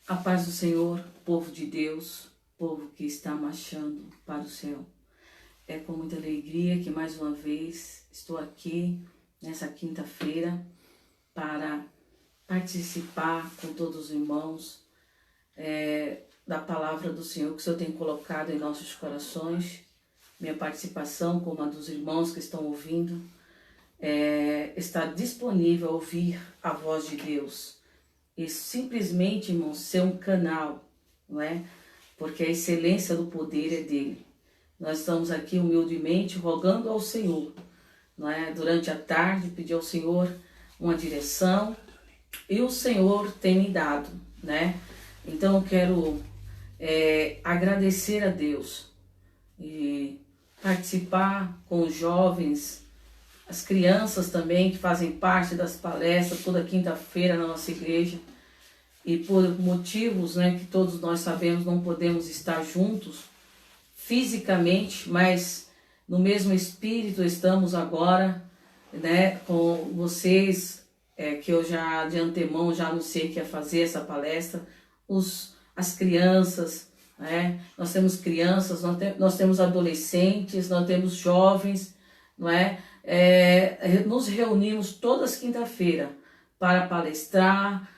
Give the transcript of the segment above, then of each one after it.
A paz do Senhor, povo de Deus, povo que está marchando para o céu. É com muita alegria que mais uma vez estou aqui nessa quinta-feira para participar com todos os irmãos da palavra do Senhor que o Senhor tem colocado em nossos corações. Minha participação, como a dos irmãos que estão ouvindo, está disponível a ouvir a voz de Deus. E simplesmente, irmãos, ser um canal, não é? Porque a excelência do poder é dele. Nós estamos aqui humildemente rogando ao Senhor, não é? Durante a tarde, pedir ao Senhor uma direção e o Senhor tem me dado, né? Então eu quero agradecer a Deus e participar com os jovens, as crianças também que fazem parte das palestras toda quinta-feira na nossa igreja. E por motivos, né, que todos nós sabemos, não podemos estar juntos fisicamente, mas no mesmo espírito estamos agora, né, com vocês, que eu já de antemão já anunciei que ia fazer essa palestra, as crianças, né, nós temos crianças, nós temos adolescentes, nós temos jovens, não é? Nos reunimos todas quinta-feira para palestrar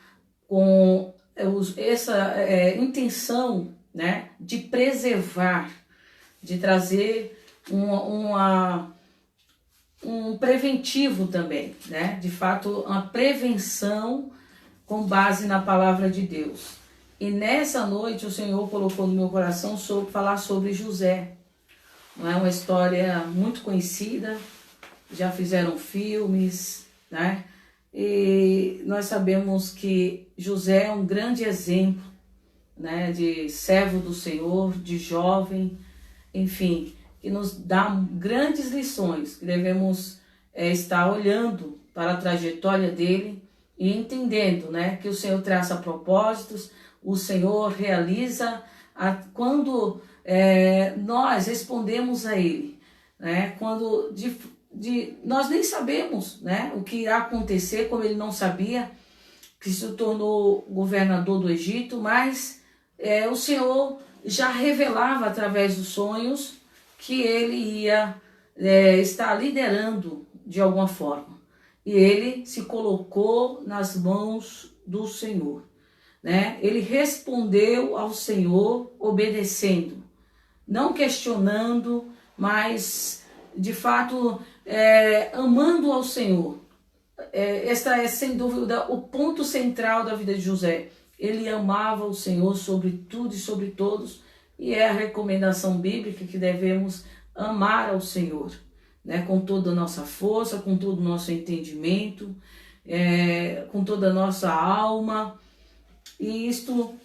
com essa intenção, né, de preservar, de trazer um preventivo também, né, de fato uma prevenção com base na palavra de Deus. E nessa noite o Senhor colocou no meu coração falar sobre José. Não é uma história muito conhecida, já fizeram filmes, né? E nós sabemos que José é um grande exemplo, né, de servo do Senhor, de jovem, enfim, que nos dá grandes lições, que devemos estar olhando para a trajetória dele e entendendo, né, que o Senhor traça propósitos, o Senhor realiza quando nós respondemos a Ele, né, quando nós nem sabemos, né, o que irá acontecer, como ele não sabia, que se tornou governador do Egito, mas o Senhor já revelava através dos sonhos que ele ia estar liderando de alguma forma. E ele se colocou nas mãos do Senhor, né? Ele respondeu ao Senhor obedecendo, não questionando, mas de fato amando ao Senhor. Esta é sem dúvida o ponto central da vida de José. Ele amava o Senhor sobre tudo e sobre todos, e é a recomendação bíblica que devemos amar ao Senhor, né? Com toda a nossa força, com todo o nosso entendimento, com toda a nossa alma. E isto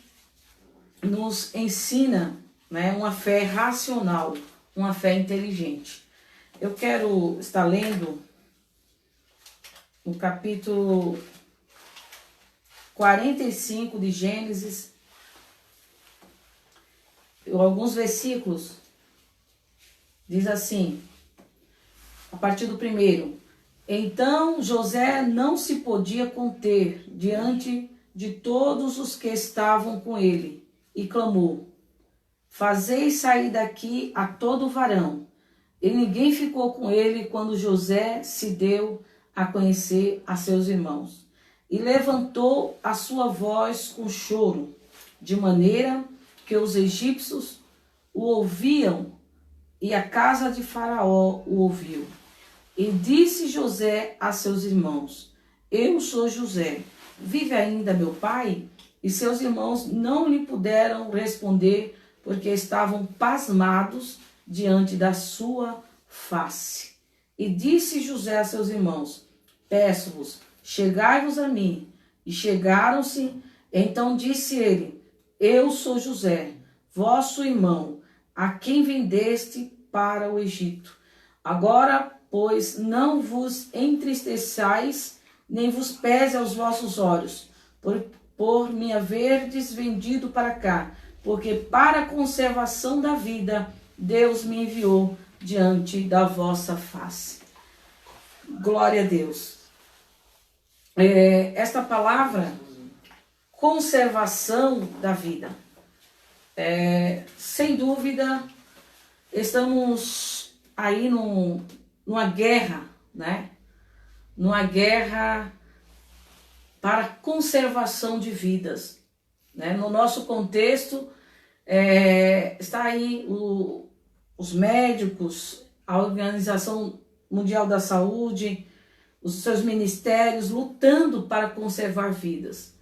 nos ensina, né, uma fé racional, uma fé inteligente. Eu quero estar lendo no capítulo 45 de Gênesis, alguns versículos. Diz assim, a partir do primeiro: Então José não se podia conter diante de todos os que estavam com ele, e clamou: Fazei sair daqui a todo varão. E ninguém ficou com ele quando José se deu a conhecer a seus irmãos. E levantou a sua voz com choro, de maneira que os egípcios o ouviam e a casa de Faraó o ouviu. E disse José a seus irmãos: Eu sou José, vive ainda meu pai? E seus irmãos não lhe puderam responder, porque estavam pasmados diante da sua face. E disse José a seus irmãos: Peço-vos, chegai-vos a mim. E chegaram-se. Então disse ele: Eu sou José, vosso irmão, a quem vendeste para o Egito. Agora, pois, não vos entristeçais, nem vos pese aos vossos olhos, por me haverdes vendido para cá, porque para a conservação da vida Deus me enviou diante da vossa face. Glória a Deus. Esta palavra conservação da vida. Sem dúvida, estamos aí numa guerra, né? Numa guerra para conservação de vidas, né? No nosso contexto, está aí os médicos, a Organização Mundial da Saúde, os seus ministérios lutando para conservar vidas.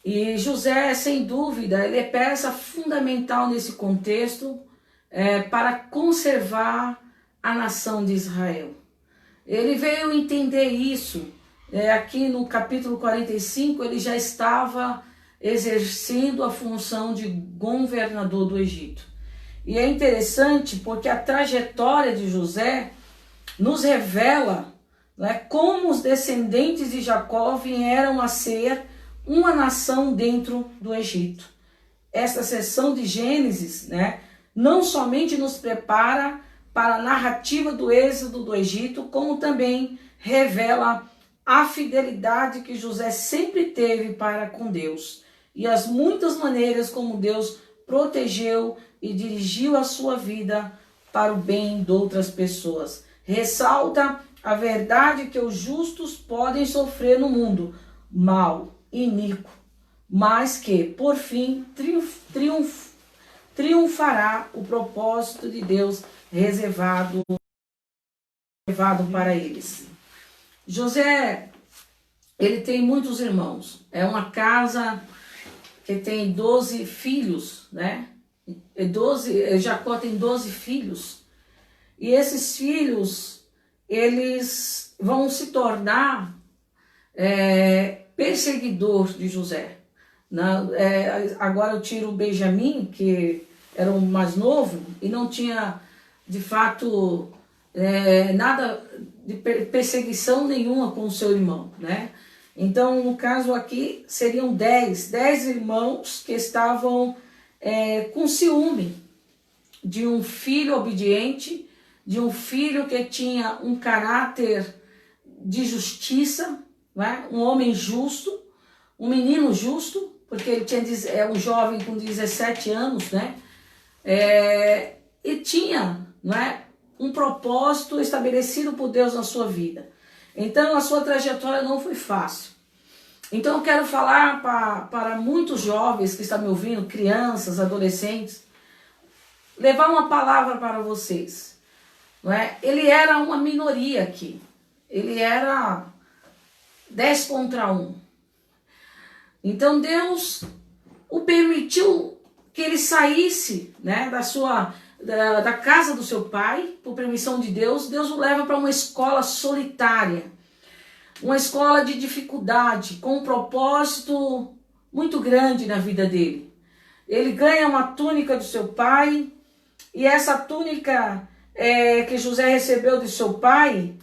E José, sem dúvida, ele é peça fundamental nesse contexto para conservar a nação de Israel. Ele veio entender isso. Aqui no capítulo 45, ele já estava exercendo a função de governador do Egito. E é interessante porque a trajetória de José nos revela, né, como os descendentes de Jacó vieram a ser uma nação dentro do Egito. Esta seção de Gênesis, né, não somente nos prepara para a narrativa do êxodo do Egito, como também revela a fidelidade que José sempre teve para com Deus e as muitas maneiras como Deus protegeu e dirigiu a sua vida para o bem de outras pessoas. Ressalta a verdade que os justos podem sofrer no mundo mal, iníquo, mas que, por fim, triunfará o propósito de Deus reservado para eles. José, ele tem muitos irmãos. É uma casa que tem 12 filhos, né? Jacó tem 12 filhos. E esses filhos, eles vão se tornar perseguidor de José. Agora eu tiro o Benjamim, que era o mais novo, e não tinha, de fato, nada de perseguição nenhuma com o seu irmão, né? Então, no caso aqui, seriam 10 irmãos que estavam com ciúme de um filho obediente, de um filho que tinha um caráter de justiça, né? Um homem justo, um menino justo, porque ele tinha um jovem com 17 anos, né? E tinha, né, um propósito estabelecido por Deus na sua vida. Então a sua trajetória não foi fácil. Então eu quero falar para muitos jovens que estão me ouvindo, crianças, adolescentes, levar uma palavra para vocês. Não é? Ele era uma minoria aqui. Ele era 10 contra 1. Então Deus o permitiu que ele saísse, né, da casa do seu pai, por permissão de Deus. Deus o leva para uma escola solitária, uma escola de dificuldade, com um propósito muito grande na vida dele. Ele ganha uma túnica do seu pai, e essa túnica que José recebeu de seu pai,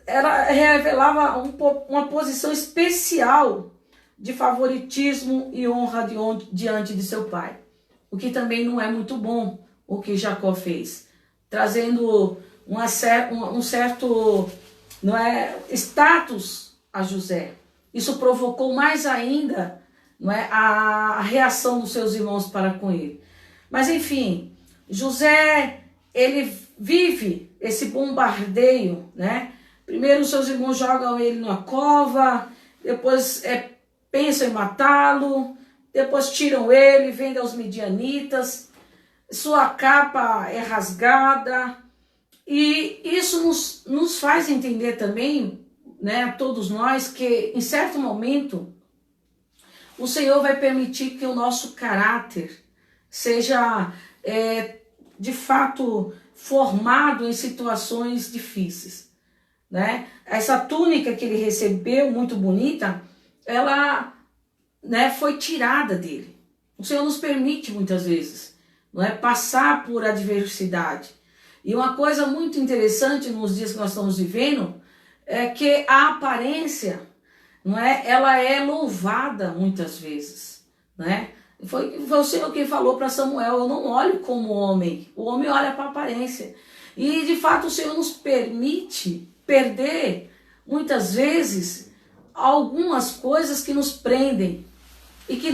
ela revelava uma posição especial de favoritismo e honra diante de seu pai. O que também não é muito bom, o que Jacó fez, trazendo um certo status a José. Isso provocou mais ainda a reação dos seus irmãos para com ele. Mas enfim, José, ele vive esse bombardeio, né? Primeiro seus irmãos jogam ele numa cova, depois pensam em matá-lo, depois tiram ele, vendem aos midianitas, sua capa é rasgada, e isso nos faz entender também, né, todos nós, que em certo momento o Senhor vai permitir que o nosso caráter seja de fato formado em situações difíceis, né? Essa túnica que ele recebeu, muito bonita, ela, né, foi tirada dele. O Senhor nos permite muitas vezes, não é, passar por adversidade. E uma coisa muito interessante nos dias que nós estamos vivendo é que a aparência, não é, ela é louvada muitas vezes, né? Foi o Senhor quem falou para Samuel: eu não olho como homem, o homem olha para a aparência. E de fato o Senhor nos permite perder muitas vezes algumas coisas que nos prendem, e que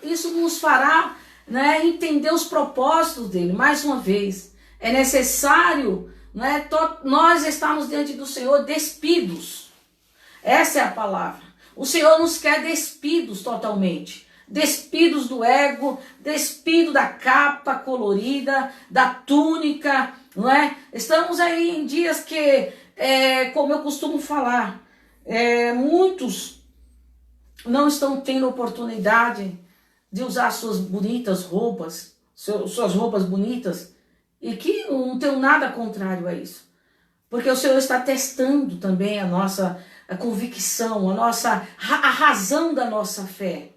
isso nos fará, né, entender os propósitos dele. Mais uma vez, é necessário, né, nós estarmos diante do Senhor despidos. Essa é a palavra. O Senhor nos quer despidos totalmente. Despidos do ego, despido da capa colorida, da túnica, não é? Estamos aí em dias que, como eu costumo falar, muitos não estão tendo oportunidade de usar suas bonitas roupas, suas roupas bonitas, e que não tenho nada contrário a isso. Porque o Senhor está testando também a nossa convicção, a razão da nossa fé.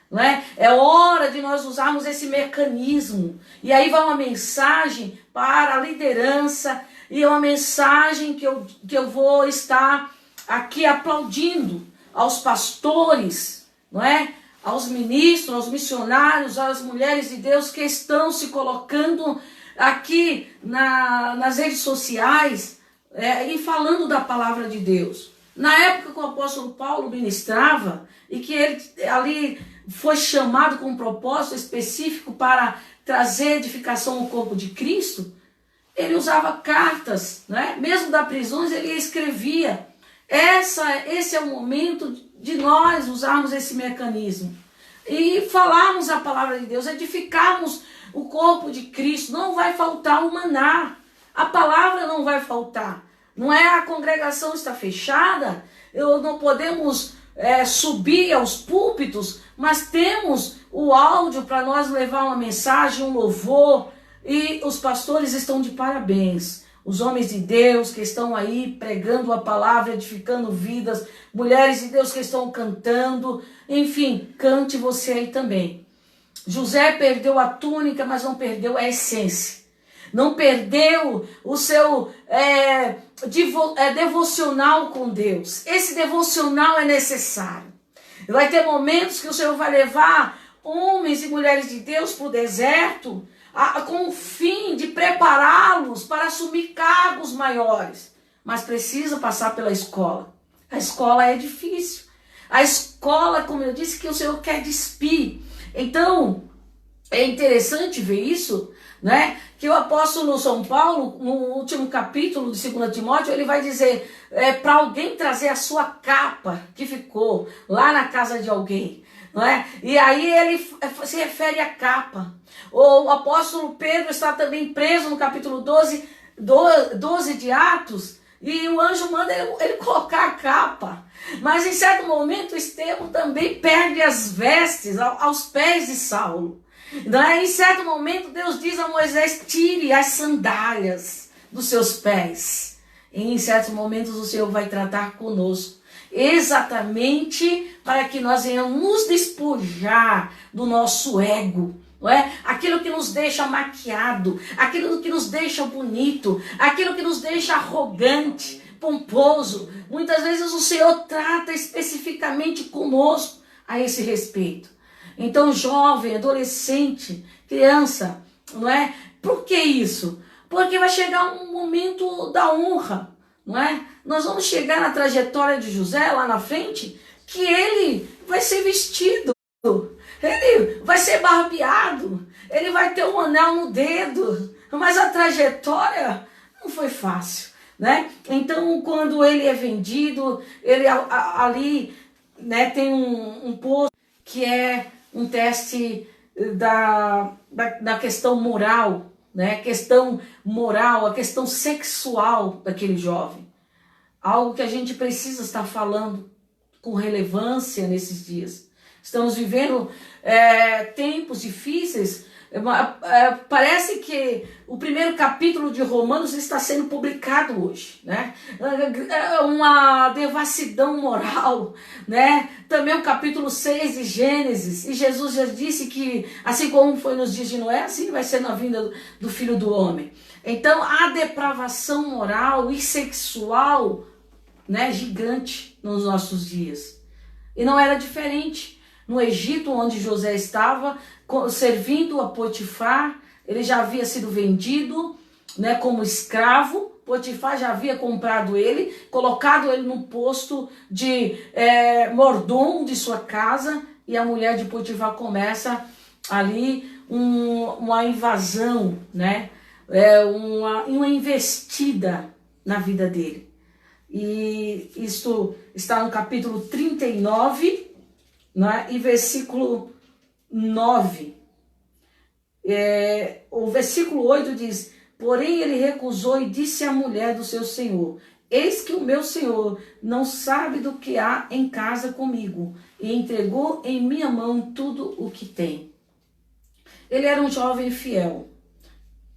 Não é? É hora de nós usarmos esse mecanismo. E aí vai uma mensagem para a liderança, e é uma mensagem que eu vou estar aqui aplaudindo aos pastores, não é? Aos ministros, aos missionários, às mulheres de Deus que estão se colocando aqui nas redes sociais e falando da palavra de Deus. Na época que o apóstolo Paulo ministrava, e que ele ali foi chamado com um propósito específico para trazer edificação ao corpo de Cristo, ele usava cartas, né? Mesmo da prisão ele escrevia. Esse é o momento de nós usarmos esse mecanismo e falarmos a palavra de Deus, edificarmos o corpo de Cristo. Não vai faltar o maná, a palavra não vai faltar. Não é a congregação está fechada, não podemos subir aos púlpitos, mas temos o áudio para nós levar uma mensagem, um louvor, e os pastores estão de parabéns. Os homens de Deus que estão aí pregando a palavra, edificando vidas, mulheres de Deus que estão cantando, enfim, cante você aí também. José perdeu a túnica, mas não perdeu a essência. Não perdeu o seu devocional com Deus. Esse devocional é necessário. Vai ter momentos que o Senhor vai levar homens e mulheres de Deus para o deserto, com o fim de prepará-los para assumir cargos maiores. Mas precisa passar pela escola. A escola é difícil. A escola, como eu disse, que o Senhor quer despir. Então, é interessante ver isso, né? Que o apóstolo São Paulo, no último capítulo de 2 Timóteo, ele vai dizer para alguém trazer a sua capa que ficou lá na casa de alguém. Não é? E aí ele se refere à capa. O apóstolo Pedro está também preso no capítulo 12 de Atos, e o anjo manda ele colocar a capa. Mas em certo momento Estevão também perde as vestes aos pés de Saulo. Em certo momento Deus diz a Moisés: tire as sandálias dos seus pés. E em certos momentos o Senhor vai tratar conosco, exatamente para que nós venhamos nos despojar do nosso ego, não é? Aquilo que nos deixa maquiado, aquilo que nos deixa bonito, aquilo que nos deixa arrogante, pomposo. Muitas vezes o Senhor trata especificamente conosco a esse respeito. Então, jovem, adolescente, criança, não é? Por que isso? Porque vai chegar um momento da honra, não é? Nós vamos chegar na trajetória de José lá na frente, que ele vai ser vestido, ele vai ser barbeado, ele vai ter um anel no dedo, mas a trajetória não foi fácil, né? Então, quando ele é vendido, ele ali, né, tem um posto que é um teste da questão moral, né? Questão moral, a questão sexual daquele jovem. Algo que a gente precisa estar falando com relevância nesses dias. Estamos vivendo tempos difíceis. Parece que o primeiro capítulo de Romanos está sendo publicado hoje, né? Uma devassidão moral, né? Também o capítulo 6 de Gênesis, e Jesus já disse que assim como foi nos dias de Noé, assim vai ser na vinda do Filho do Homem. Então a depravação moral e sexual, né, gigante nos nossos dias. E não era diferente no Egito, onde José estava servindo a Potifar. Ele já havia sido vendido, né, como escravo. Potifar já havia comprado ele, colocado ele num posto de mordomo de sua casa, e a mulher de Potifar começa ali uma invasão, né? Uma investida na vida dele. E isso está no capítulo 39, né? E versículo 9. O versículo 8 diz: porém ele recusou e disse à mulher do seu senhor: eis que o meu senhor não sabe do que há em casa comigo, e entregou em minha mão tudo o que tem. Ele era um jovem fiel,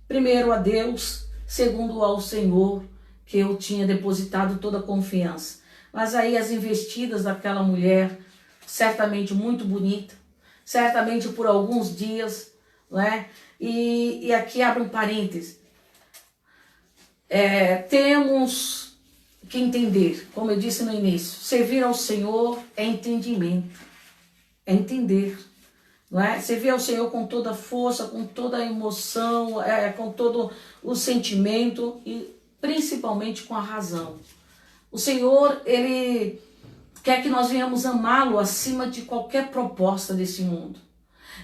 primeiro a Deus, segundo ao Senhor, que eu tinha depositado toda a confiança. Mas aí as investidas daquela mulher, certamente muito bonita, certamente por alguns dias, né? E aqui abre um parêntese. Temos que entender, como eu disse no início, servir ao Senhor é entendimento, é entender. Não é? Servir ao Senhor com toda a força, com toda a emoção, com todo o sentimento e principalmente com a razão. O Senhor, Ele quer que nós venhamos amá-lo acima de qualquer proposta desse mundo.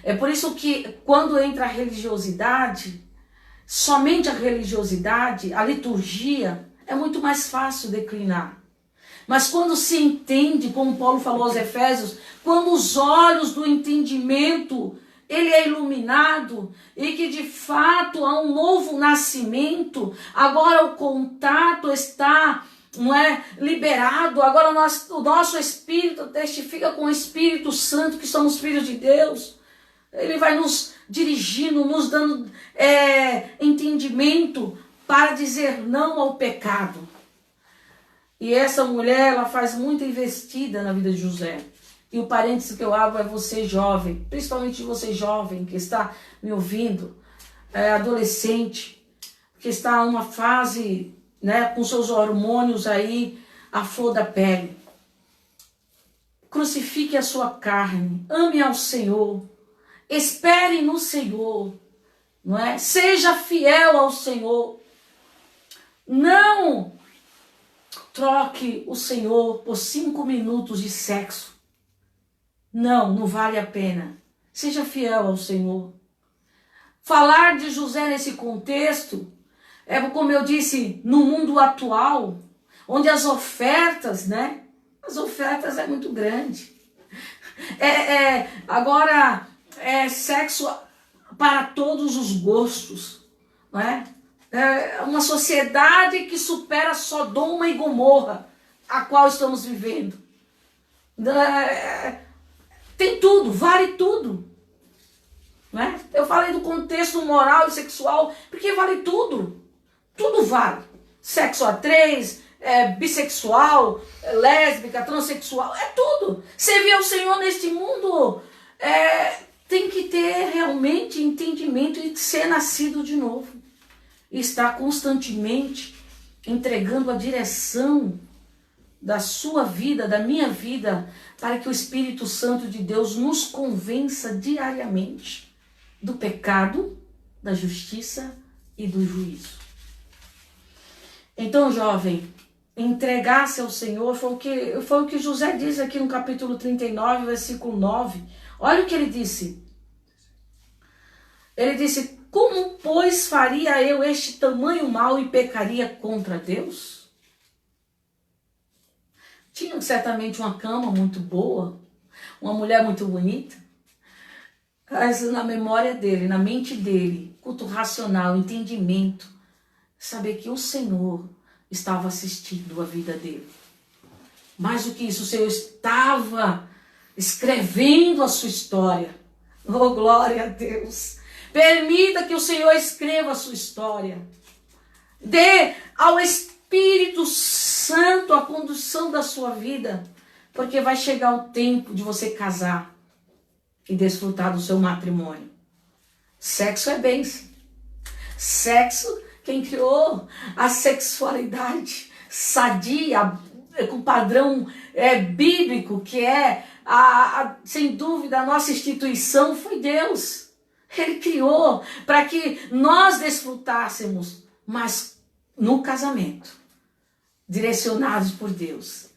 É por isso que quando entra a religiosidade, somente a religiosidade, a liturgia, é muito mais fácil declinar. Mas quando se entende, como Paulo falou aos Efésios, quando os olhos do entendimento, ele é iluminado e que de fato há um novo nascimento, agora o contato está, não é, liberado, agora o nosso espírito testifica com o Espírito Santo que somos filhos de Deus. Ele vai nos dirigindo, nos dando entendimento para dizer não ao pecado. E essa mulher, ela faz muita investida na vida de José. E o parênteses que eu abro é você jovem, principalmente você jovem que está me ouvindo, adolescente, que está numa fase, né, com seus hormônios aí à flor da pele. Crucifique a sua carne, ame ao Senhor, espere no Senhor, não é? Seja fiel ao Senhor. Não troque o Senhor por 5 minutos de sexo. Não vale a pena. Seja fiel ao Senhor. Falar de José nesse contexto é, como eu disse, no mundo atual, onde as ofertas, né? As ofertas é muito grande. Agora é sexo para todos os gostos, não é? É uma sociedade que supera Sodoma e Gomorra, a qual estamos vivendo. Tem tudo, vale tudo. Não é? Eu falei do contexto moral e sexual, porque vale tudo. Tudo vale. Sexo a 3, bissexual, lésbica, transexual, é tudo. Servir ao Senhor neste mundo tem que ter realmente entendimento e ser nascido de novo. E estar constantemente entregando a direção da sua vida, da minha vida, para que o Espírito Santo de Deus nos convença diariamente do pecado, da justiça e do juízo. Então, jovem, entregar-se ao Senhor foi o que José diz aqui no capítulo 39, versículo 9. Olha o que ele disse. Ele disse: como, pois, faria eu este tamanho mal e pecaria contra Deus? Tinha certamente uma cama muito boa, uma mulher muito bonita, mas na memória dele, na mente dele, culto racional, entendimento, saber que o Senhor estava assistindo a vida dele. Mais do que isso, o Senhor estava escrevendo a sua história. Oh, glória a Deus! Permita que o Senhor escreva a sua história. Dê ao Espírito Santo a condução da sua vida, porque vai chegar o tempo de você casar e desfrutar do seu matrimônio. Sexo é bênção. Sexo, quem criou a sexualidade sadia, com padrão bíblico, que é, sem dúvida, a nossa instituição, foi Deus. Ele criou para que nós desfrutássemos, mas no casamento, direcionados por Deus.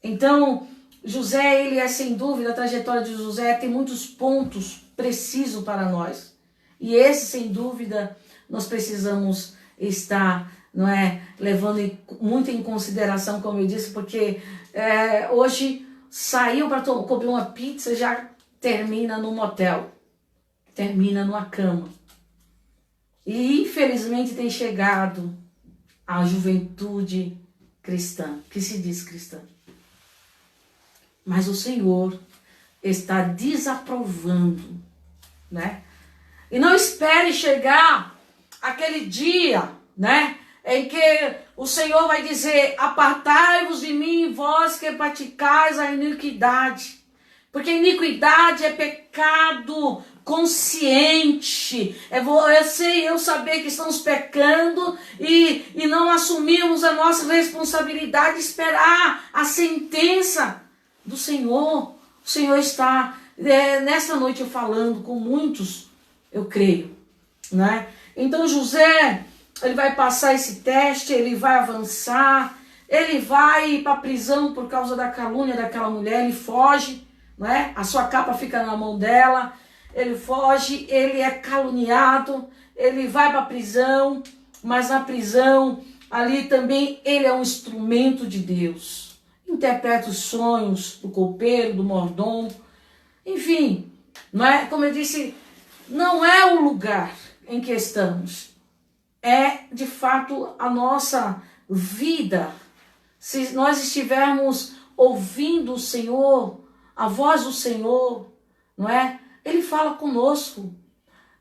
Então, José, ele é sem dúvida, a trajetória de José tem muitos pontos precisos para nós. E esse, sem dúvida, nós precisamos estar, não é, levando muito em consideração, como eu disse, porque hoje saiu para comer uma pizza, já termina no motel, termina numa cama. E infelizmente tem chegado a juventude cristã, que se diz cristã. Mas o Senhor está desaprovando, né? E não espere chegar aquele dia, né, em que o Senhor vai dizer: apartai-vos de mim, vós que praticais a iniquidade. Porque iniquidade é pecado consciente. É você e eu saber que estamos pecando e não assumirmos a nossa responsabilidade, esperar a sentença do Senhor. O Senhor está nesta noite eu falando com muitos, eu creio, né? Então José, ele vai passar esse teste, ele vai avançar, ele vai para a prisão por causa da calúnia daquela mulher, ele foge, né? A sua capa fica na mão dela, ele foge, ele é caluniado, ele vai para a prisão, mas na prisão, ali também ele é um instrumento de Deus. Interpreta os sonhos do copeiro, do mordomo, enfim, não é? Como eu disse, não é o lugar em que estamos, é de fato a nossa vida. Se nós estivermos ouvindo o Senhor, a voz do Senhor, não é? Ele fala conosco.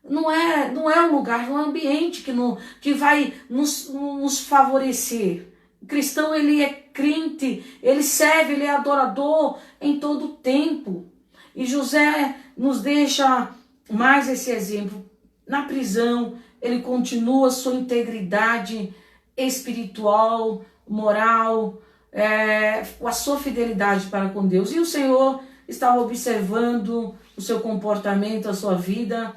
Não é um lugar, não é um ambiente que vai nos favorecer. O cristão, ele é crente, ele serve, ele é adorador em todo o tempo. E José nos deixa mais esse exemplo. Na prisão, ele continua sua integridade espiritual, moral, a sua fidelidade para com Deus. E o Senhor estava observando o seu comportamento, a sua vida.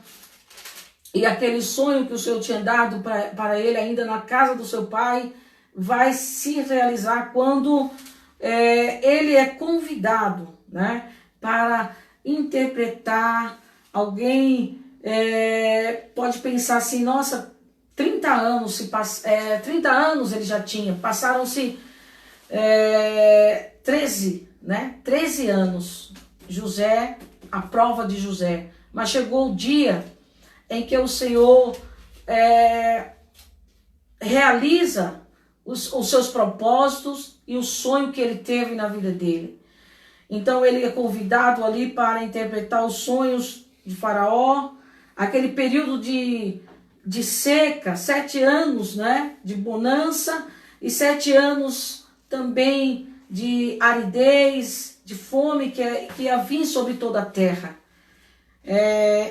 E aquele sonho que o Senhor tinha dado para ele ainda na casa do seu pai vai se realizar quando ele é convidado, né, para interpretar. Alguém pode pensar assim: nossa, 30 anos, 30 anos ele já tinha, passaram-se 13, né? 13 anos, José, a prova de José. Mas chegou o dia em que o Senhor realiza os seus propósitos e o sonho que ele teve na vida dele. Então ele é convidado ali para interpretar os sonhos de Faraó, aquele período de seca, 7 anos, né, de bonança, e 7 anos também de aridez, de fome que ia vir sobre toda a terra.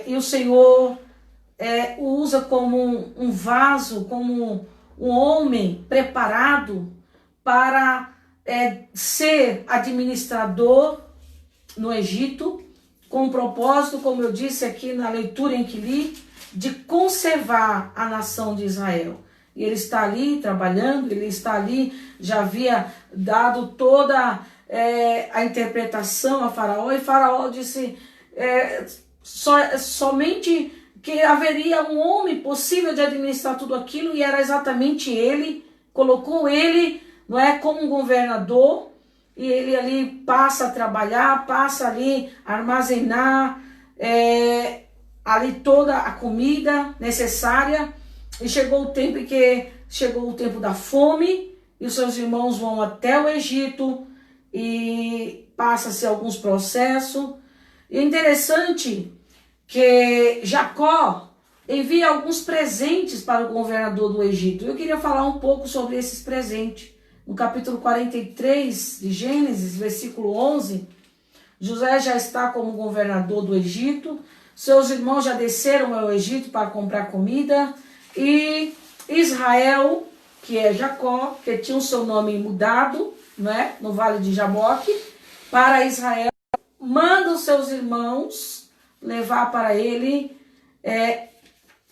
E o Senhor o usa como um vaso, como um homem preparado para ser administrador no Egito, com o propósito, como eu disse aqui na leitura em que li, de conservar a nação de Israel. E ele está ali trabalhando, ele está ali, já havia dado toda a interpretação a Faraó, e Faraó disse somente que haveria um homem possível de administrar tudo aquilo, e era exatamente ele. Colocou ele, não é, como um governador, e ele ali passa a trabalhar, passa ali a armazenar ali toda a comida necessária. E chegou o tempo da fome, e os seus irmãos vão até o Egito, e passa-se alguns processos. E é interessante que Jacó envia alguns presentes para o governador do Egito. Eu queria falar um pouco sobre esses presentes. No capítulo 43 de Gênesis, versículo 11, José já está como governador do Egito, seus irmãos já desceram ao Egito para comprar comida, e Israel, que é Jacó, que tinha o seu nome mudado, né, no Vale de Jaboque, para Israel, manda os seus irmãos levar para ele,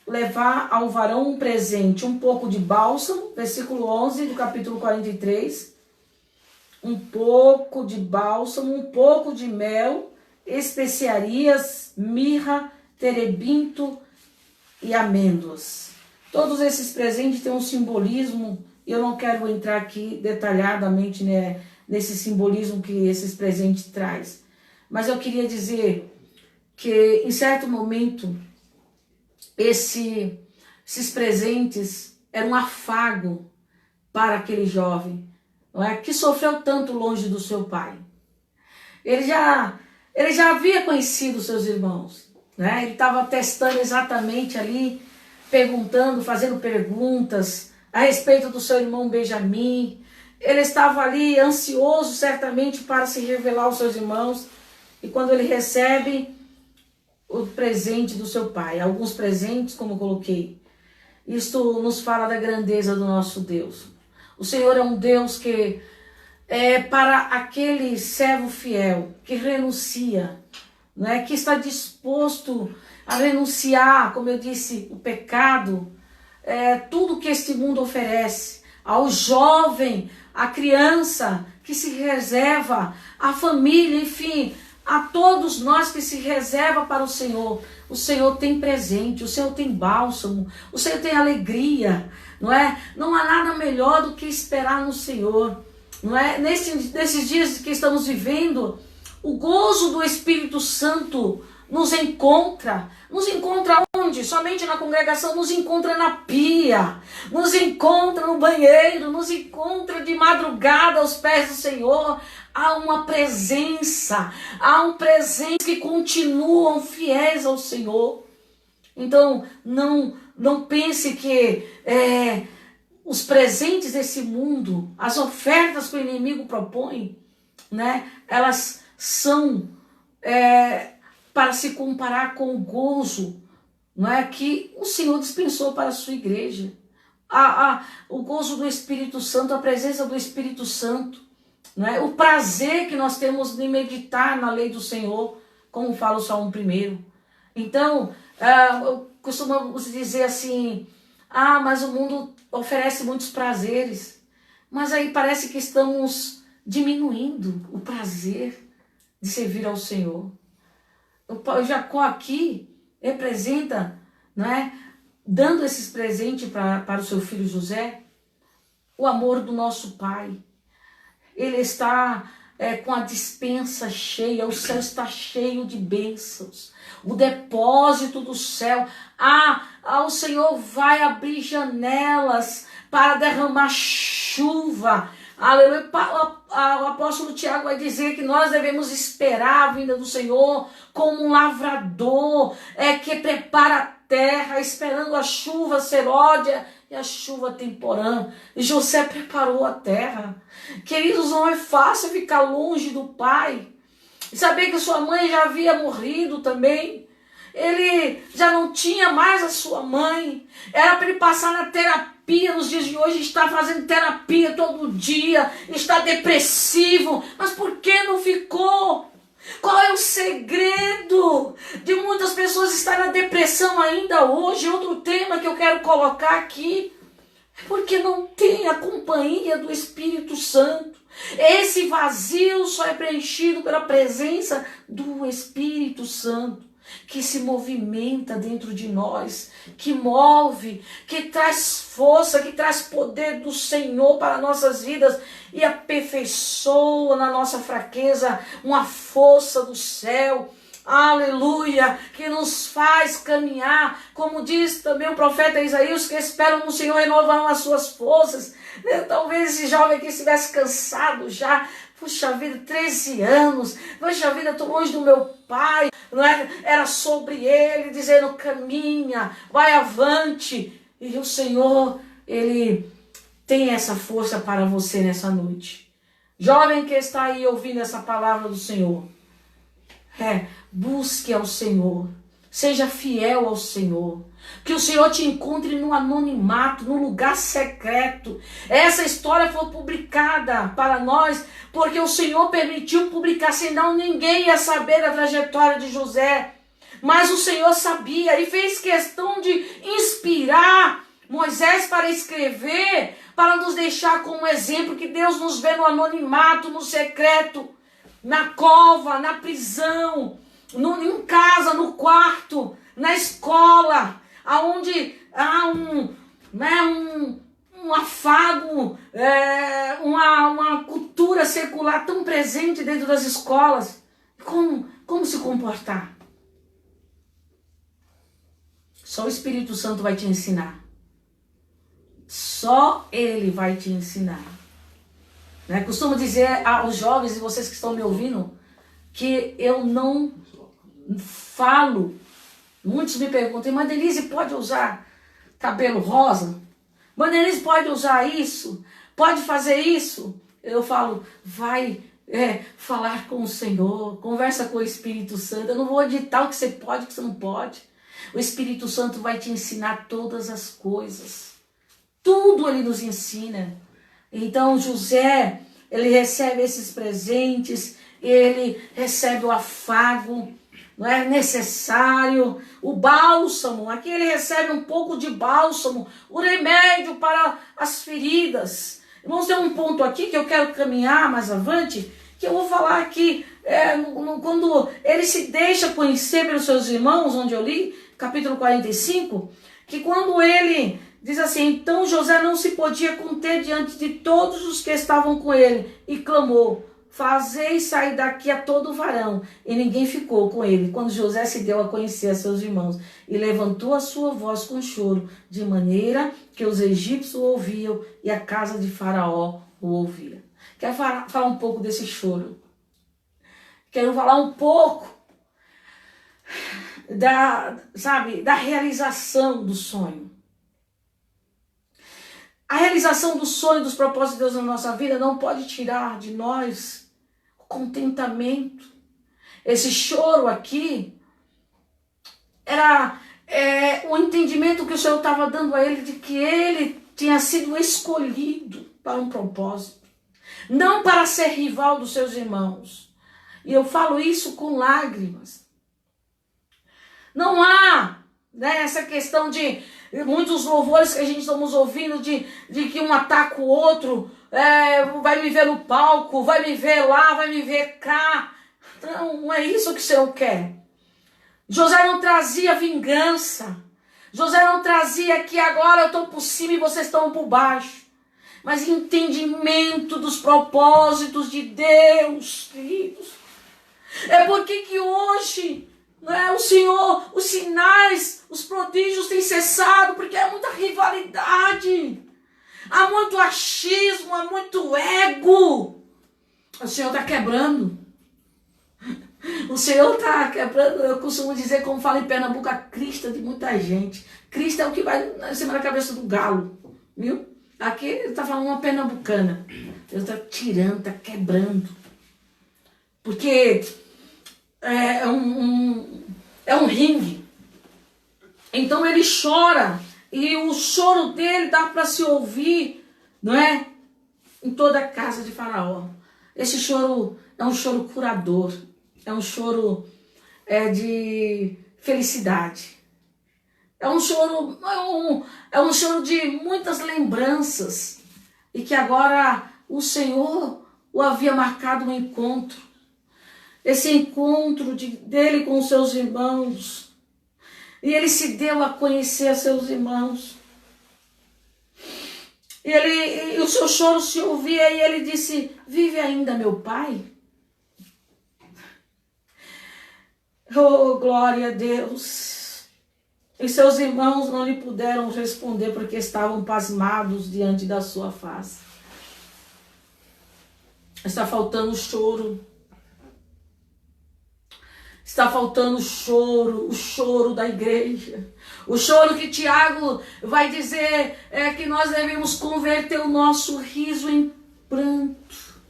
levar ao varão um presente, um pouco de bálsamo, versículo 11 do capítulo 43, um pouco de bálsamo, um pouco de mel, especiarias, mirra, terebinto e amêndoas. Todos esses presentes têm um simbolismo. Eu não quero entrar aqui detalhadamente, né, nesse simbolismo que esses presentes traz. Mas eu queria dizer que em certo momento esses presentes eram um afago para aquele jovem, não é, que sofreu tanto longe do seu pai. Ele já havia conhecido seus irmãos, né? Ele estava testando exatamente ali, perguntando, fazendo perguntas a respeito do seu irmão Benjamim. Ele estava ali ansioso certamente para se revelar aos seus irmãos. E quando ele recebe o presente do seu pai, alguns presentes, como eu coloquei, isto nos fala da grandeza do nosso Deus. O Senhor é um Deus que para aquele servo fiel que renuncia, né, que está disposto a renunciar, como eu disse, o pecado, tudo que este mundo oferece, ao jovem, à criança que se reserva, à família, enfim, a todos nós que se reserva para o Senhor. O Senhor tem presente, o Senhor tem bálsamo, o Senhor tem alegria, não é? Não há nada melhor do que esperar no Senhor, não é? Nesses dias que estamos vivendo, o gozo do Espírito Santo nos encontra onde? Somente na congregação, nos encontra na pia, nos encontra no banheiro, nos encontra de madrugada aos pés do Senhor. Há uma presença, há um presente que continuam fiéis ao Senhor. Então, não pense que os presentes desse mundo, as ofertas que o inimigo propõe, né, elas são para se comparar com o gozo, não é, que o Senhor dispensou para a sua igreja. O gozo do Espírito Santo, a presença do Espírito Santo, não é? O prazer que nós temos de meditar na lei do Senhor, como fala o Salmo 1. Então, costumamos dizer assim, mas o mundo oferece muitos prazeres. Mas aí parece que estamos diminuindo o prazer de servir ao Senhor. O Jacó aqui representa, não é, dando esses presentes para o seu filho José, o amor do nosso Pai. Ele está com a despensa cheia, o céu está cheio de bênçãos, o depósito do céu. O Senhor vai abrir janelas para derramar chuva. Aleluia. O apóstolo Tiago vai dizer que nós devemos esperar a vinda do Senhor como um lavrador que prepara a terra, esperando a chuva seródia e a chuva temporã. E José preparou a terra. Queridos, não é fácil ficar longe do pai. E saber que sua mãe já havia morrido também. Ele já não tinha mais a sua mãe. Era para ele passar na terapia nos dias de hoje. Está fazendo terapia todo dia. Está depressivo. Mas por que não ficou? Qual é o segredo de muitas pessoas estar na depressão ainda hoje? Outro tema que eu quero colocar aqui. Porque não tem a companhia do Espírito Santo. Esse vazio só é preenchido pela presença do Espírito Santo, que se movimenta dentro de nós, que move, que traz força, que traz poder do Senhor para nossas vidas e aperfeiçoa na nossa fraqueza uma força do céu. Aleluia, que nos faz caminhar, como diz também o profeta Isaías, que esperam no Senhor renovarão as suas forças. Talvez esse jovem aqui estivesse cansado já. Puxa vida, 13 anos, puxa vida, estou longe do meu pai, não é? Era sobre ele, dizendo, caminha, vai avante. E o Senhor, Ele tem essa força para você nessa noite. Jovem que está aí ouvindo essa palavra do Senhor, busque ao Senhor, seja fiel ao Senhor, que o Senhor te encontre no anonimato, no lugar secreto. Essa história foi publicada para nós, porque o Senhor permitiu publicar, senão ninguém ia saber da trajetória de José. Mas o Senhor sabia e fez questão de inspirar Moisés para escrever, para nos deixar como exemplo que Deus nos vê no anonimato, no secreto, na cova, na prisão, em casa, no quarto, na escola, aonde há um afago, uma cultura secular tão presente dentro das escolas. Como se comportar? Só o Espírito Santo vai te ensinar. Só Ele vai te ensinar. Né? Costumo dizer aos jovens e vocês que estão me ouvindo que eu não falo. Muitos me perguntam, mas Denise pode usar cabelo rosa? Mas Denise pode usar isso? Pode fazer isso? Eu falo, vai falar com o Senhor, conversa com o Espírito Santo. Eu não vou ditar o que você pode, o que você não pode. O Espírito Santo vai te ensinar todas as coisas. Tudo ele nos ensina. Então José, ele recebe esses presentes, ele recebe o afago, não é necessário, o bálsamo. Aqui ele recebe um pouco de bálsamo, o remédio para as feridas. Irmãos, tem um ponto aqui que eu quero caminhar mais avante, que eu vou falar aqui, quando ele se deixa conhecer pelos seus irmãos, onde eu li, capítulo 45, que quando ele diz assim, então José não se podia conter diante de todos os que estavam com ele, e clamou, fazei sair daqui a todo varão, e ninguém ficou com ele, quando José se deu a conhecer a seus irmãos, e levantou a sua voz com choro, de maneira que os egípcios o ouviam, e a casa de Faraó o ouvia. Quero falar um pouco desse choro. Quero falar um pouco da realização do sonho. A realização do sonho, dos propósitos de Deus na nossa vida não pode tirar de nós o contentamento. Esse choro aqui era o entendimento que o Senhor estava dando a ele de que ele tinha sido escolhido para um propósito, não para ser rival dos seus irmãos. E eu falo isso com lágrimas. Não há essa questão de muitos louvores que a gente estamos ouvindo de que um ataca o outro, vai me ver no palco, vai me ver lá, vai me ver cá. Não é isso que o Senhor quer. José não trazia vingança. José não trazia que agora eu estou por cima e vocês estão por baixo. Mas entendimento dos propósitos de Deus, queridos. É porque que hoje o Senhor, os sinais, os prodígios têm cessado, porque há muita rivalidade, há muito achismo, há muito ego. O Senhor está quebrando. O Senhor está quebrando, eu costumo dizer, como fala em Pernambuco, a crista de muita gente. Crista é o que vai em cima da cabeça do galo, viu? Aqui ele está falando uma pernambucana. Deus está tirando, está quebrando. Porque é um ringue. Então ele chora, e o choro dele dá para se ouvir, não é? Em toda a casa de Faraó. Esse choro é um choro curador, é um choro de felicidade. É um choro de muitas lembranças, e que agora o Senhor o havia marcado um encontro. Esse encontro dele com os seus irmãos. E ele se deu a conhecer a seus irmãos. E o seu choro se ouvia, e ele disse, vive ainda meu pai? Oh, glória a Deus! E seus irmãos não lhe puderam responder, porque estavam pasmados diante da sua face. Está faltando choro. Está faltando choro, o choro da igreja. O choro que Tiago vai dizer que nós devemos converter o nosso riso em pranto.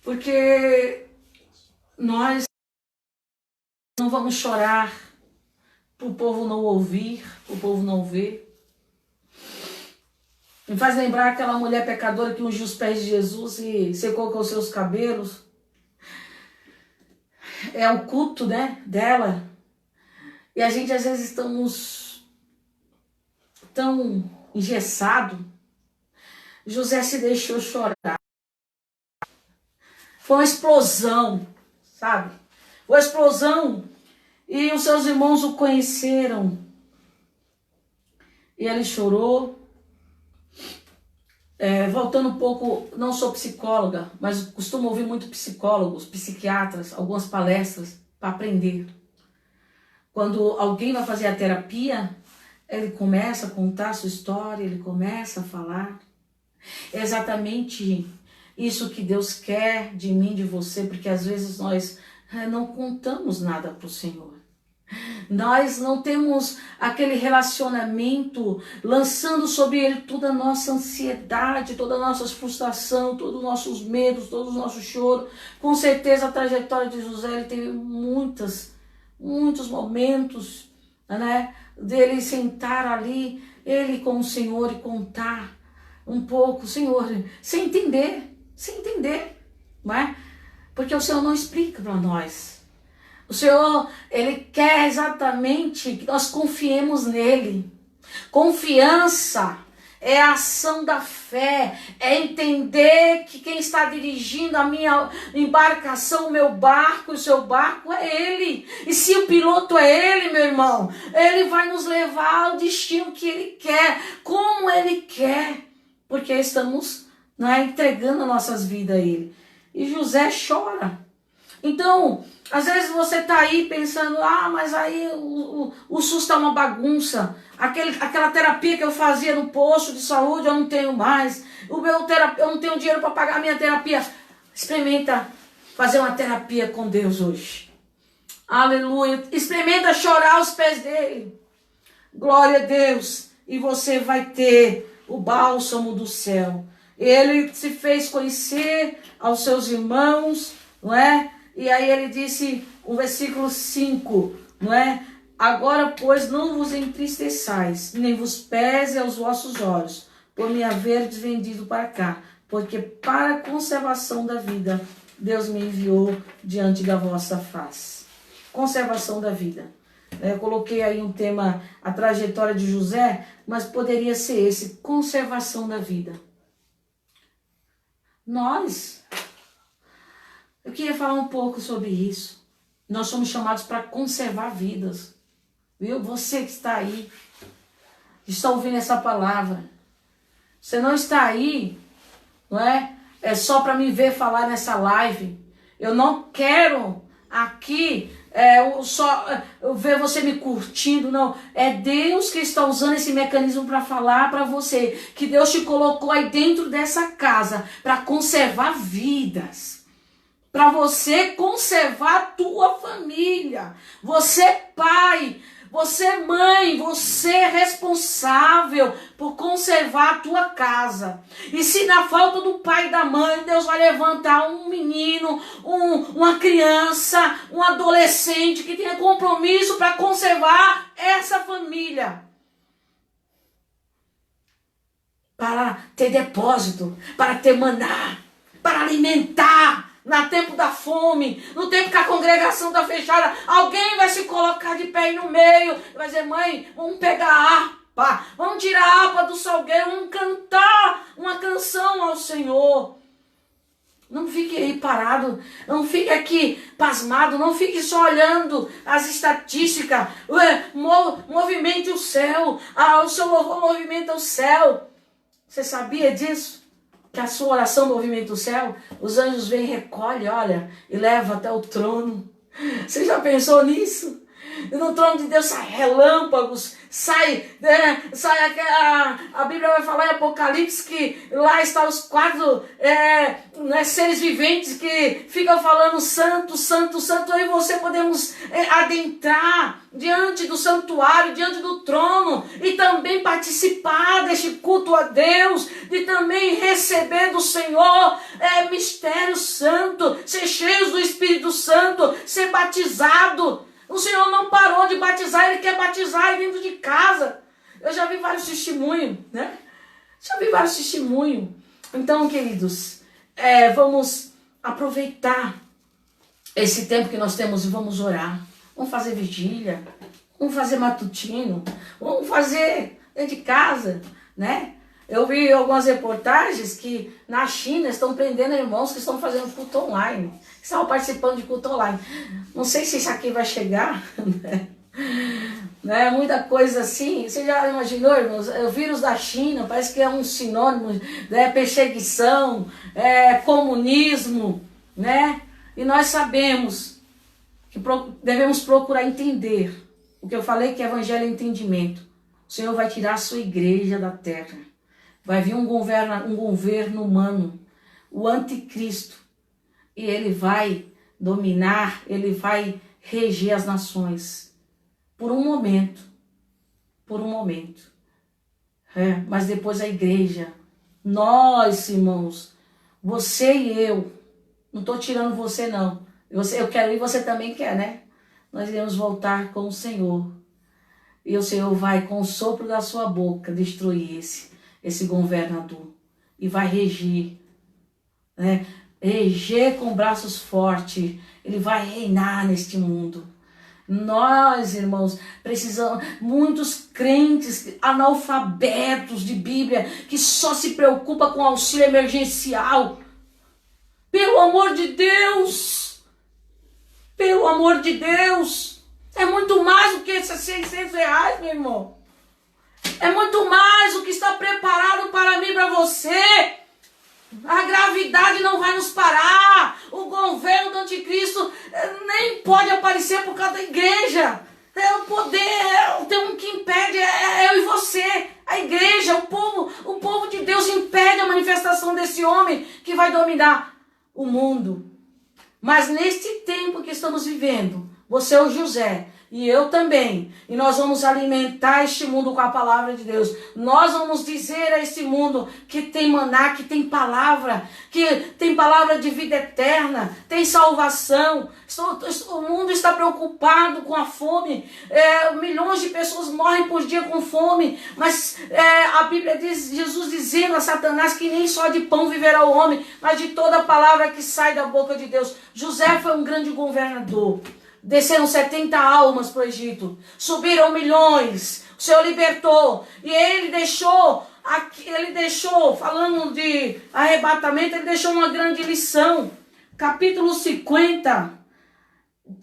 Porque nós não vamos chorar para o povo não ouvir, para o povo não ver. Me faz lembrar aquela mulher pecadora que ungiu os pés de Jesus e secou com os seus cabelos. É o culto, dela. E a gente às vezes estamos tão engessado, José se deixou chorar. Foi uma explosão, sabe? Foi uma explosão. E os seus irmãos o conheceram. E ele chorou. Voltando um pouco, não sou psicóloga, mas costumo ouvir muito psicólogos, psiquiatras, algumas palestras para aprender. Quando alguém vai fazer a terapia, ele começa a contar a sua história, ele começa a falar. É exatamente isso que Deus quer de mim, de você, porque às vezes nós não contamos nada para o Senhor. Nós não temos aquele relacionamento lançando sobre ele toda a nossa ansiedade, toda a nossa frustração, todos os nossos medos, todo o nosso choro. Com certeza a trajetória de José, ele teve muitos momentos, né, dele sentar ali, ele com o Senhor e contar um pouco, Senhor, sem entender, não é? Porque o Senhor não explica para nós. O Senhor, ele quer exatamente que nós confiemos nele. Confiança é a ação da fé, é entender que quem está dirigindo a minha embarcação, o meu barco, o seu barco é ele. E se o piloto é ele, meu irmão, ele vai nos levar ao destino que ele quer, como ele quer, porque estamos, entregando nossas vidas a ele. E José chora. Então, às vezes você está aí pensando, mas aí o SUS está uma bagunça, aquela terapia que eu fazia no posto de saúde eu não tenho mais, eu não tenho dinheiro para pagar a minha terapia. Experimenta fazer uma terapia com Deus hoje. Aleluia. Experimenta chorar aos pés dele. Glória a Deus. E você vai ter o bálsamo do céu. Ele se fez conhecer aos seus irmãos, não é? E aí ele disse, o versículo 5, não é? Agora, pois, não vos entristeçais, nem vos pese aos vossos olhos, por me haverdes vendido para cá, porque para a conservação da vida, Deus me enviou diante da vossa face. Conservação da vida. Eu coloquei aí um tema, a trajetória de José, mas poderia ser esse, conservação da vida. Eu queria falar um pouco sobre isso. Nós somos chamados para conservar vidas. Viu? Você que está aí, está ouvindo essa palavra. Você não está aí, não é? É só para me ver falar nessa live. Eu não quero aqui ver você me curtindo, não. É Deus que está usando esse mecanismo para falar para você. Que Deus te colocou aí dentro dessa casa para conservar vidas. Para você conservar a tua família. Você pai, você mãe, você é responsável por conservar a tua casa. E se na falta do pai e da mãe, Deus vai levantar um menino, uma criança, um adolescente que tenha compromisso para conservar essa família. Para ter depósito, para ter maná, para alimentar. No tempo da fome, no tempo que a congregação está fechada, alguém vai se colocar de pé aí no meio e vai dizer, mãe, vamos pegar a harpa, vamos tirar a harpa do salgueiro, vamos cantar uma canção ao Senhor. Não fique aí parado, não fique aqui pasmado, não fique só olhando as estatísticas. Movimente o céu, o seu louvor movimenta o céu. Você sabia disso? Que a sua oração movimenta o céu, os anjos vêm, recolhem, olha, e levam até o trono. Você já pensou nisso? E no trono de Deus sai relâmpagos, a Bíblia vai falar em Apocalipse que lá estão os 4 seres viventes que ficam falando santo, santo, santo. Aí você podemos adentrar diante do santuário, diante do trono e também participar deste culto a Deus, de também receber do Senhor mistério santo, ser cheios do Espírito Santo, ser batizado. O Senhor não parou de batizar, Ele quer batizar aí dentro de casa. Eu já vi vários testemunhos, né? Então, queridos, vamos aproveitar esse tempo que nós temos e vamos orar. Vamos fazer vigília, vamos fazer matutino, vamos fazer dentro de casa. né? Eu vi algumas reportagens que na China estão prendendo irmãos que estão fazendo culto online, que estavam participando de culto online. Não sei se isso aqui vai chegar, né? Muita coisa assim. Você já imaginou, irmãos? O vírus da China parece que é um sinônimo, né? Perseguição, comunismo, né? E nós sabemos que devemos procurar entender o que eu falei, que evangelho é entendimento. O Senhor vai tirar a sua igreja da terra. Vai vir um governo humano, o anticristo. E ele vai dominar, ele vai reger as nações. Por um momento. Por um momento. Mas depois a igreja, nós, irmãos, você e eu, não estou tirando você não. Eu quero ir, você também quer, né? Nós iremos voltar com o Senhor. E o Senhor vai, com o sopro da sua boca, destruir esse governador. E vai regir, né? Reger com braços fortes. Ele vai reinar neste mundo. Nós, irmãos, precisamos, muitos crentes analfabetos de Bíblia, que só se preocupa com auxílio emergencial. Pelo amor de Deus! Pelo amor de Deus! É muito mais do que esses 600 reais, meu irmão. É muito mais o que está preparado para mim e para você. A gravidade não vai nos parar. O governo do anticristo nem pode aparecer por causa da igreja. É o poder, tem um que impede, é eu e você. A igreja, o povo de Deus impede a manifestação desse homem que vai dominar o mundo. Mas neste tempo que estamos vivendo, você é o José e eu também. E nós vamos alimentar este mundo com a palavra de Deus. Nós vamos dizer a este mundo que tem maná, que tem palavra de vida eterna, tem salvação. O mundo está preocupado com a fome. Milhões de pessoas morrem por dia com fome. Mas a Bíblia diz, Jesus dizendo a Satanás que nem só de pão viverá o homem, mas de toda palavra que sai da boca de Deus. José foi um grande governador. Desceram 70 almas para o Egito. Subiram milhões. O Senhor libertou. E ele deixou, falando de arrebatamento, ele deixou uma grande lição. Capítulo 50,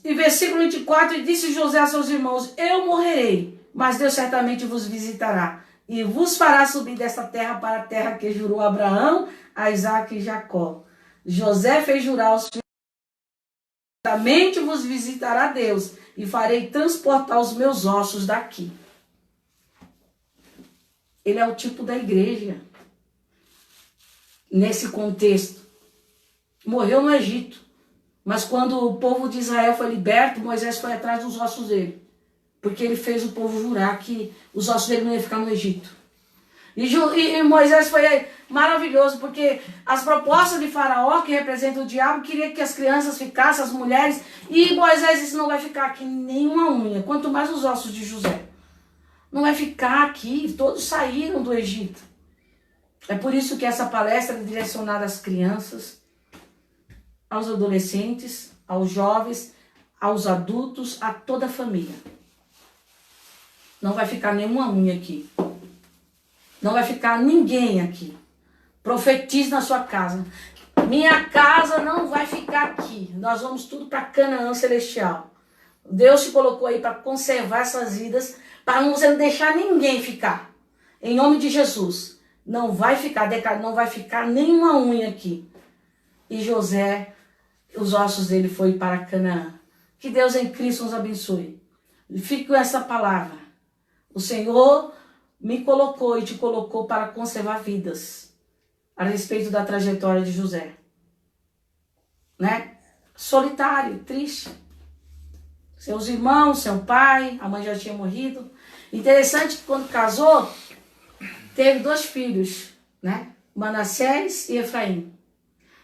e versículo 24, e disse José a seus irmãos: eu morrerei, mas Deus certamente vos visitará e vos fará subir desta terra para a terra que jurou a Abraão, a Isaque e Jacó. José fez jurar aos filhos: certamente vos visitará Deus e farei transportar os meus ossos daqui. Ele é o tipo da igreja. Nesse contexto. Morreu no Egito. Mas quando o povo de Israel foi liberto, Moisés foi atrás dos ossos dele. Porque ele fez o povo jurar que os ossos dele não iam ficar no Egito. E Moisés foi maravilhoso, porque as propostas de Faraó, que representa o diabo, queria que as crianças ficassem, as mulheres, e Moisés disse: não vai ficar aqui nenhuma unha, quanto mais os ossos de José. Não vai ficar aqui, todos saíram do Egito. É por isso que essa palestra é direcionada às crianças, aos adolescentes, aos jovens, aos adultos, a toda a família. Não vai ficar nenhuma unha aqui. Não vai ficar ninguém aqui. Profetize na sua casa. Minha casa não vai ficar aqui. Nós vamos tudo para Canaã celestial. Deus te colocou aí para conservar essas vidas, para você não deixar ninguém ficar. Em nome de Jesus. Não vai ficar nenhuma unha aqui. E José, os ossos dele foi para Canaã. Que Deus em Cristo nos abençoe. Fique com essa palavra. O Senhor me colocou e te colocou para conservar vidas a respeito da trajetória de José. Né? Solitário, triste. Seus irmãos, seu pai, a mãe já tinha morrido. Interessante que quando casou, teve 2 filhos, né? Manassés e Efraim.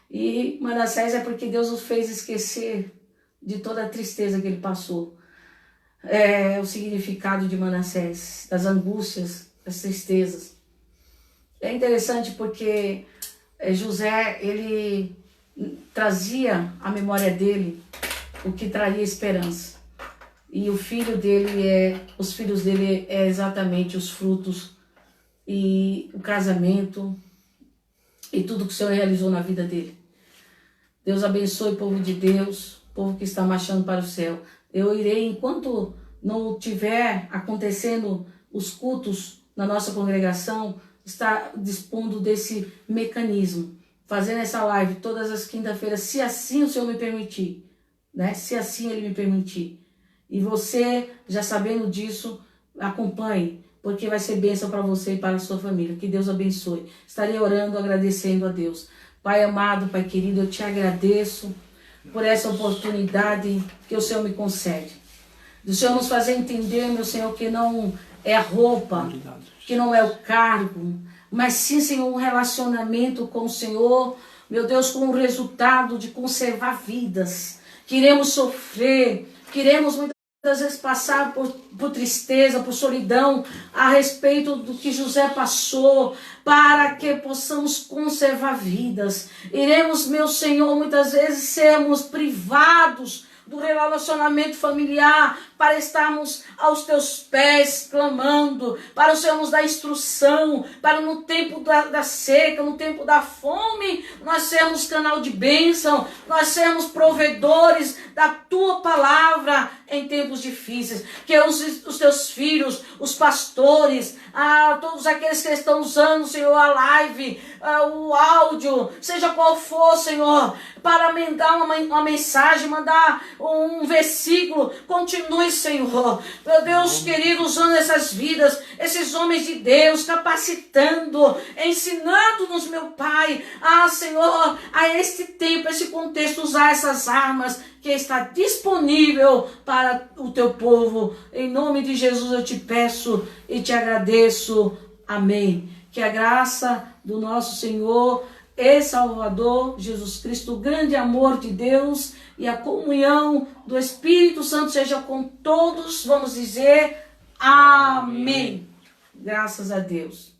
E Manassés é porque Deus o fez esquecer de toda a tristeza que ele passou. O significado de Manassés, das angústias, das tristezas. É interessante porque José, ele trazia à memória dele o que traria esperança. E os filhos dele é exatamente os frutos e o casamento e tudo que o Senhor realizou na vida dele. Deus abençoe o povo de Deus, o povo que está marchando para o céu. Eu irei, enquanto não tiver acontecendo os cultos na nossa congregação, estar dispondo desse mecanismo, fazendo essa live todas as quinta-feiras, se assim o Senhor me permitir, né? Se assim Ele me permitir. E você, já sabendo disso, acompanhe, porque vai ser bênção para você e para a sua família. Que Deus abençoe. Estarei orando, agradecendo a Deus. Pai amado, Pai querido, eu te agradeço por essa oportunidade que o Senhor me concede. Do Senhor nos fazer entender, meu Senhor, que não é a roupa, que não é o cargo, mas sim, Senhor, um relacionamento com o Senhor, meu Deus, com o resultado de conservar vidas. Queremos sofrer, queremos muitas vezes passar por tristeza, por solidão, a respeito do que José passou, para que possamos conservar vidas. Iremos, meu Senhor, muitas vezes sermos privados do relacionamento familiar, para estarmos aos teus pés clamando, para o Senhor nos dar instrução, para no tempo da seca, no tempo da fome, nós sermos canal de bênção, nós sermos provedores da tua palavra em tempos difíceis. Que os teus filhos, os pastores, todos aqueles que estão usando, Senhor, a live, o áudio, seja qual for, Senhor, para mandar uma mensagem, mandar um versículo, continue, Senhor, meu Deus querido, usando essas vidas, esses homens de Deus, capacitando, ensinando-nos, meu Pai, Senhor, a este tempo, esse contexto, usar essas armas que está disponível para o teu povo. Em nome de Jesus eu te peço e te agradeço. Amém. Que a graça do nosso Senhor e Salvador Jesus Cristo, o grande amor de Deus e a comunhão do Espírito Santo seja com todos, vamos dizer, amém. Graças a Deus.